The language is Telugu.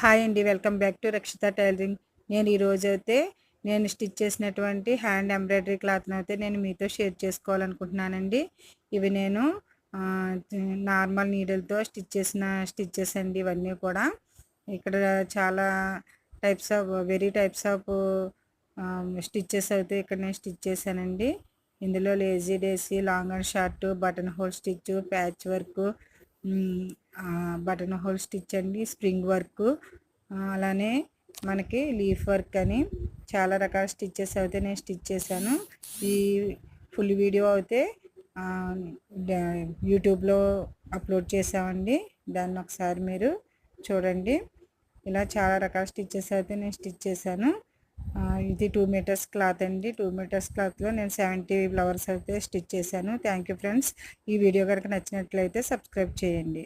హాయ్ అండి, welcome back to Rakshita tailoring. నేను ఈరోజైతే నేను స్టిచ్ చేసినటువంటి హ్యాండ్ ఎంబ్రాయిడరీ క్లాత్ని అయితే నేను మీతో షేర్ చేసుకోవాలనుకుంటున్నానండి. ఇవి నేను నార్మల్ నీడిల్తో స్టిచ్ చేసిన స్టిచ్చెస్ అండి. ఇవన్నీ కూడా ఇక్కడ చాలా టైప్స్ ఆఫ్ స్టిచ్చెస్ అయితే ఇక్కడ నేను స్టిచ్ చేశానండి. ఇందులో lazy daisy, long and short, button hole stitch, patch work, button hole stitch అండి, స్ప్రింగ్ వర్క్, అలానే మనకి లీఫ్ వర్క్ అని చాలా రకాల స్టిచ్చెస్ అయితే నేను స్టిచ్ చేశాను. ఈ ఫుల్ వీడియో అయితే యూట్యూబ్లో అప్లోడ్ చేసామండి. దాన్ని ఒకసారి మీరు చూడండి. ఇలా చాలా రకాల స్టిచ్చెస్ అయితే నేను స్టిచ్ చేశాను. ఇది 2 మీటర్స్ క్లాత్ అండి. 2 మీటర్స్ క్లాత్లో నేను 70 ఫ్లవర్స్ అయితే స్టిచ్ చేశాను. Thank you friends. ఈ వీడియో కనుక నచ్చినట్లయితే సబ్స్క్రైబ్ చేయండి.